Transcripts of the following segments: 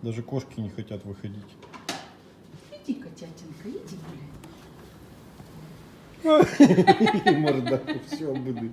Даже кошки не хотят выходить. Иди, котятинка, иди гуляй. Мордаку, все, буду.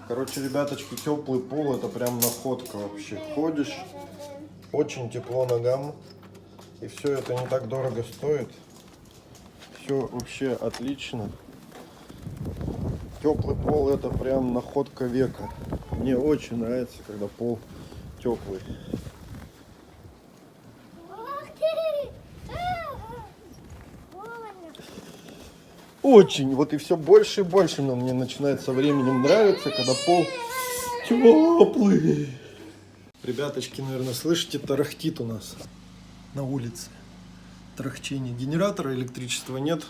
Короче, ребяточки, теплый пол, это прям находка вообще. Ходишь, очень тепло ногам, и все это не так дорого стоит. Все вообще отлично. Теплый пол это прям находка века. Мне очень нравится, когда пол теплый. Очень, вот и все больше и больше, но мне начинает со временем нравиться, когда пол теплый. Ребяточки, наверное, слышите, тарахтит у нас на улице. Тарахчение. Генератора электричества нет.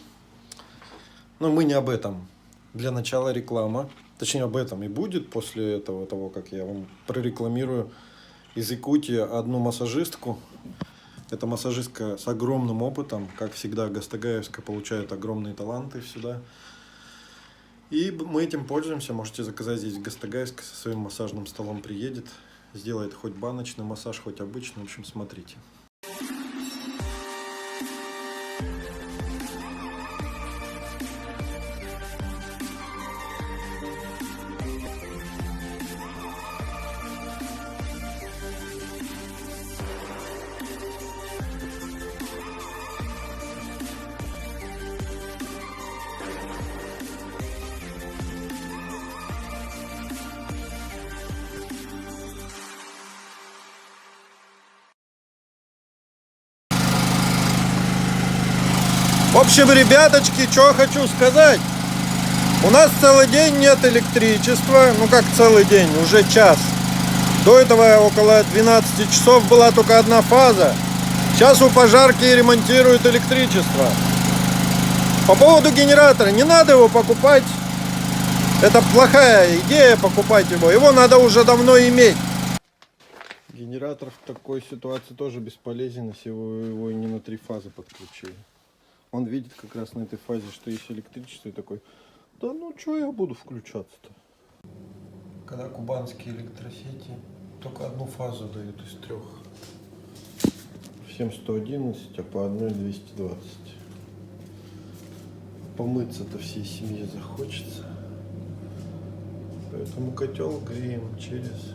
Но мы не об этом. Для начала реклама. Точнее, об этом и будет после этого, того, как я вам прорекламирую из Якутии одну массажистку. Это массажистка с огромным опытом. Как всегда, Гастагаевская получает огромные таланты сюда. И мы этим пользуемся. Можете заказать здесь Гастагаевская со своим массажным столом приедет. Сделает хоть баночный массаж, хоть обычный. В общем, смотрите. В общем, ребяточки, что хочу сказать. У нас целый день нет электричества. Ну как целый день, уже час. До этого около 12 часов была только одна фаза. Сейчас у пожарки ремонтируют электричество. По поводу генератора, не надо его покупать. Это плохая идея покупать его. Его надо уже давно иметь. Генератор в такой ситуации тоже бесполезен, если его не на 3 фазы подключили. Он видит как раз на этой фазе, что есть электричество, и такой, да ну что я буду включаться-то? Когда кубанские электросети только одну фазу дают из 3. Всем 111, а по одной 220. Помыться-то всей семье захочется. Поэтому котел греем через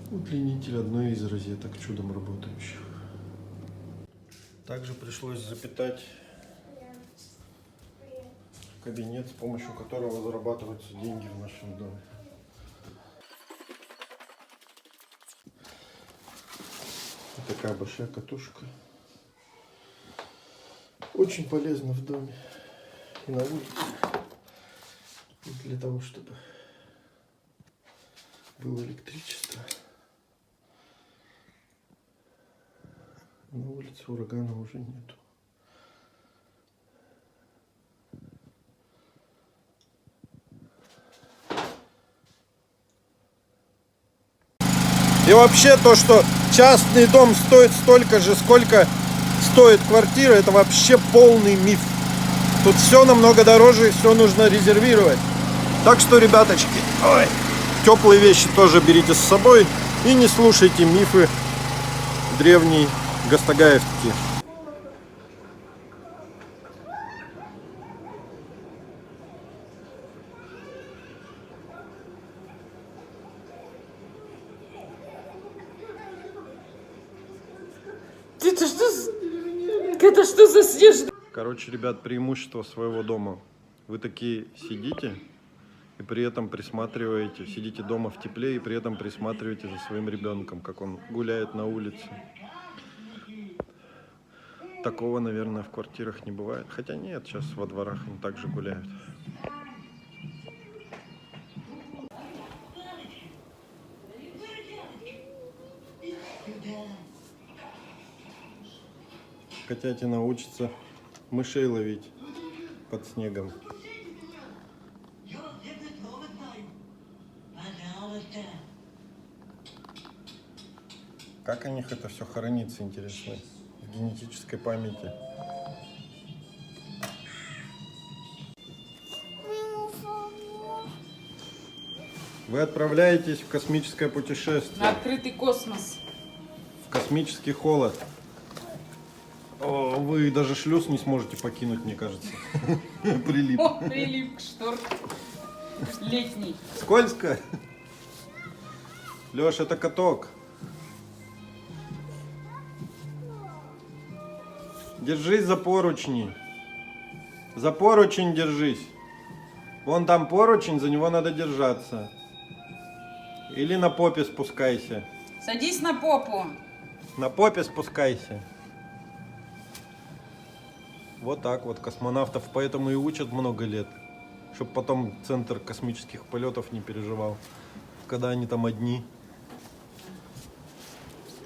удлинитель одной из розеток, чудом работающих. Также пришлось запитать кабинет, с помощью которого зарабатываются деньги в нашем доме. Вот такая большая катушка. Очень полезна в доме и на улице. И для того, чтобы было электричество. На улице урагана уже нету. И вообще то, что частный дом стоит столько же, сколько стоит квартира, это вообще полный миф. Тут все намного дороже и все нужно резервировать. Так что, ребяточки, теплые вещи тоже берите с собой и не слушайте мифы древней Гастагаевки. Это что за снежный? Короче, ребят, преимущество своего дома. Вы такие сидите и при этом присматриваете, сидите дома в тепле и при этом присматриваете за своим ребенком, как он гуляет на улице. Такого, наверное, в квартирах не бывает. Хотя нет, сейчас во дворах они также гуляют. Котятина учится мышей ловить под снегом. Как у них это все хранится, интересно, в генетической памяти? Вы отправляетесь в космическое путешествие. На открытый космос. Космический холод. О, вы даже шлюз не сможете покинуть, мне кажется. Прилип. О, прилип к шторке. Летний. Скользко. Лёш, это каток. Держись за поручни. За поручень держись. Вон там поручень, за него надо держаться. Или на попе спускайся. Садись на попу. На попе спускайся. Вот так вот космонавтов поэтому и учат много лет. Чтобы потом центр космических полетов не переживал. Когда они там одни.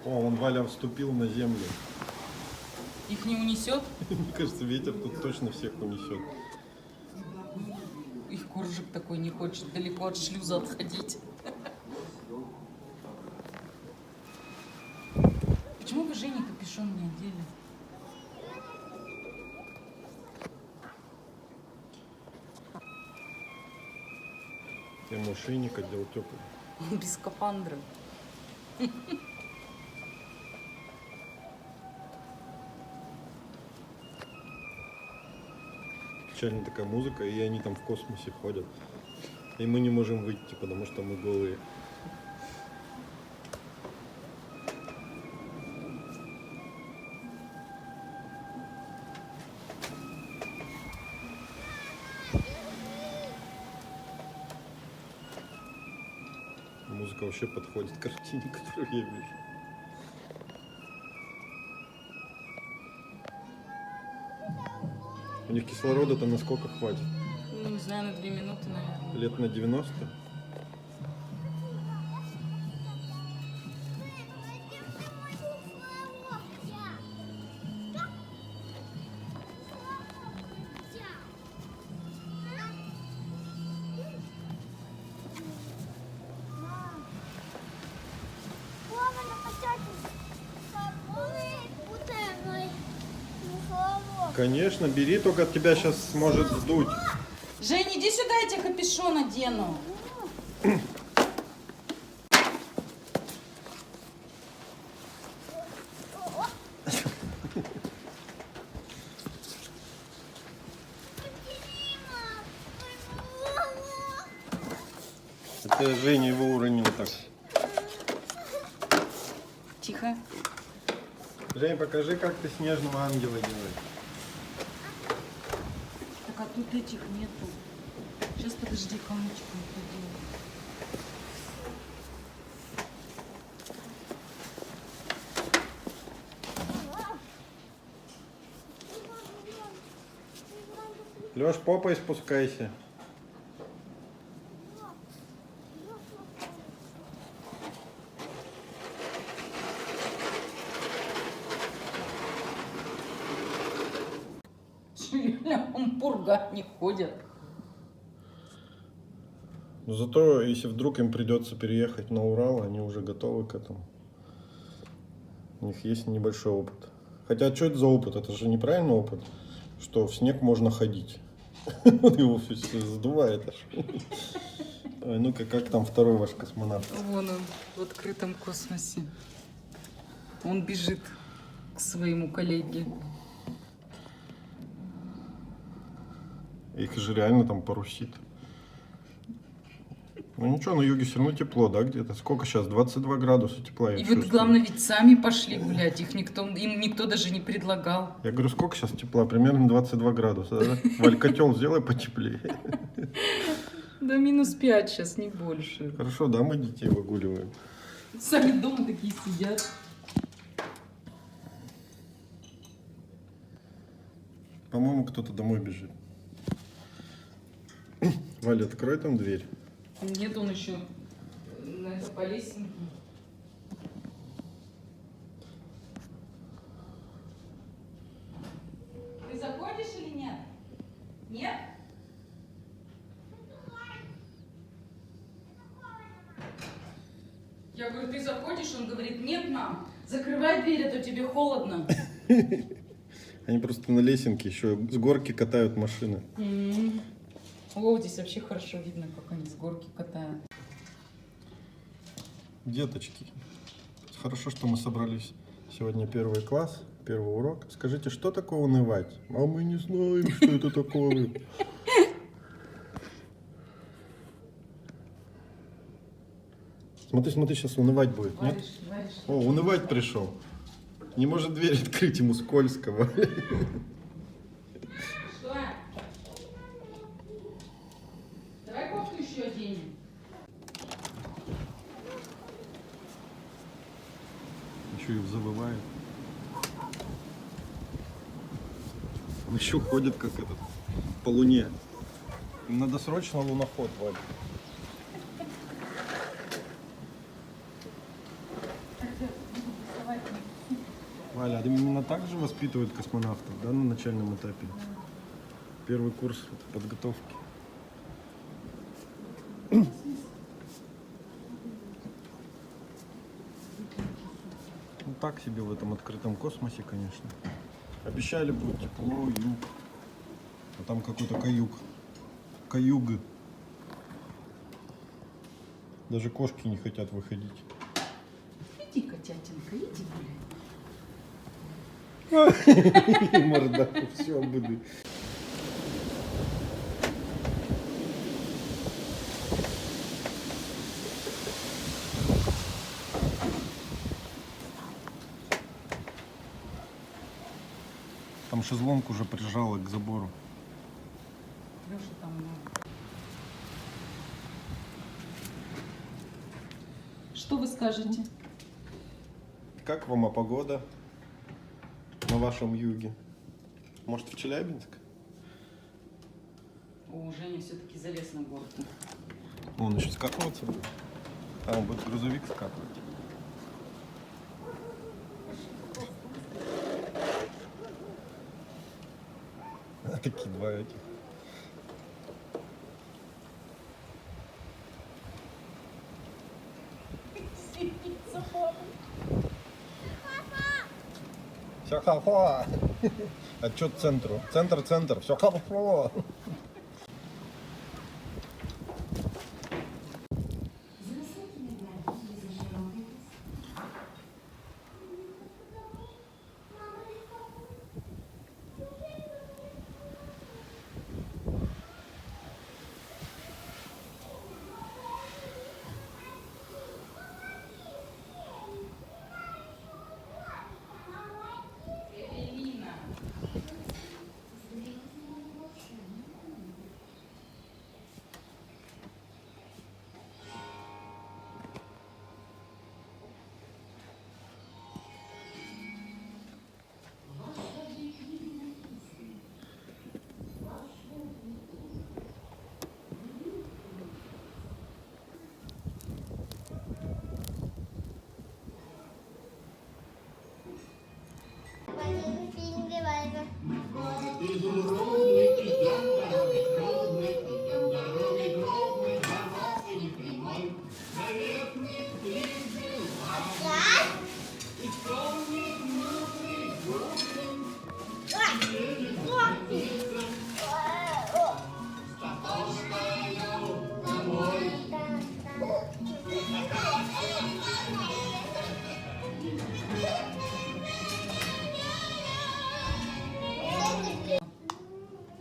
О, он Валя вступил на землю. Их не унесет? Мне кажется, ветер тут точно всех унесет. Их коржик такой не хочет далеко от шлюза отходить. Почему вы Жене капюшон не одели? Я ему шейник отдел теплый. Без скафандра. Печальная такая музыка, и они там в космосе ходят. И мы не можем выйти, потому что мы голые. Музыка вообще подходит к картине, которую я вижу. У них кислорода-то на сколько хватит? Ну, не знаю, на 2 минуты, наверное. Лет на 90? Конечно, бери, только тебя сейчас сможет сдуть. Жень, иди сюда, я тебе капюшон одену. Это Женя его уронил так. Тихо. Жень, покажи, как ты снежного ангела делаешь. Так, а тут этих нету. Сейчас, подожди, камочку поделаю. Лёш, попой спускайся. Он пурга не ходит. Но зато, если вдруг им придется переехать на Урал, они уже готовы к этому. У них есть небольшой опыт. Хотя, что это за опыт? Это же неправильный опыт, что в снег можно ходить. Его все сдувает аж. Ой, ну-ка, как там второй ваш космонавт? Вон он, в открытом космосе. Он бежит к своему коллеге. Их же реально там парусит. Ну ничего, на юге все равно тепло, да, где-то? Сколько сейчас? 22 градуса тепла. И вот главное, ведь сами пошли гулять. Им никто даже не предлагал. Я говорю, сколько сейчас тепла? Примерно 22 градуса, да? Валь, котел сделай потеплее. Да -5 сейчас, не больше. Хорошо, да, мы детей выгуливаем. Сами дома такие сидят. По-моему, кто-то домой бежит. Валя, открой там дверь. Нет, он еще по лесенке. Ты заходишь или нет? Нет? Я говорю, ты заходишь? Он говорит, нет, мам, закрывай дверь, а то тебе холодно. Они просто на лесенке еще с горки катают машины. О, здесь вообще хорошо видно, как они с горки катают. Деточки, Хорошо, что мы собрались. Сегодня первый класс, первый урок. Скажите, что такое унывать? А мы не знаем, что это такое. Смотри, смотри, сейчас унывать будет, нет? О, унывать пришел. Не может дверь открыть, ему скользкого. Что? Давай кофту еще оденем. Еще и завывает. Он еще ходит, как этот, по луне. Им надо срочно луноход, Валя. Валя, а именно так же воспитывают космонавтов, да, на начальном этапе? Первый курс подготовки. Ну так себе в этом открытом космосе, конечно. Обещали, будет тепло, юг. А там какой-то каюк. Каюг. Даже кошки не хотят выходить. Иди, котятинка, иди гуляй. Мордаку, все, буду. Там шезлонг уже прижало к забору. Леша там много. Что вы скажете? Как вам погода на вашем юге? Может, в Челябинск? О, Женя все-таки залез на горку. Он еще скатываться будет. А он будет грузовик скатывать. А такие два этих. Все хорошо. Отчет центру. Центр. Все хорошо. Элина.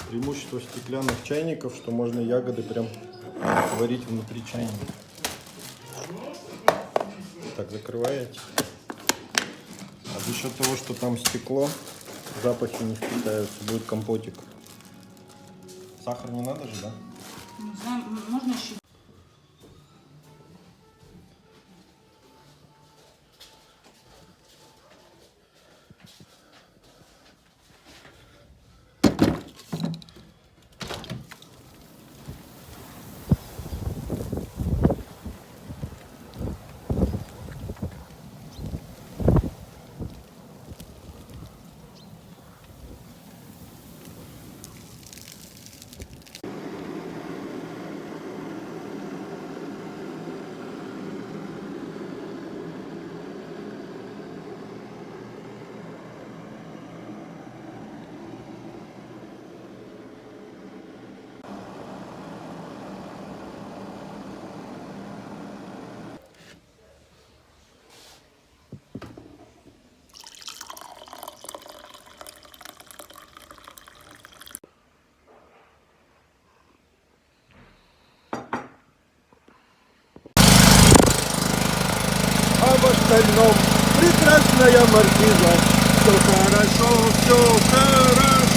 Преимущество стеклянных чайников, что можно ягоды прям варить внутри чайника. Так, закрываете. А за счет того, что там стекло, запахи не впитаются, будет компотик. Сахар не надо же, да? Не знаю, можно еще. остальном прекрасная маркиза. Все хорошо, все хорошо.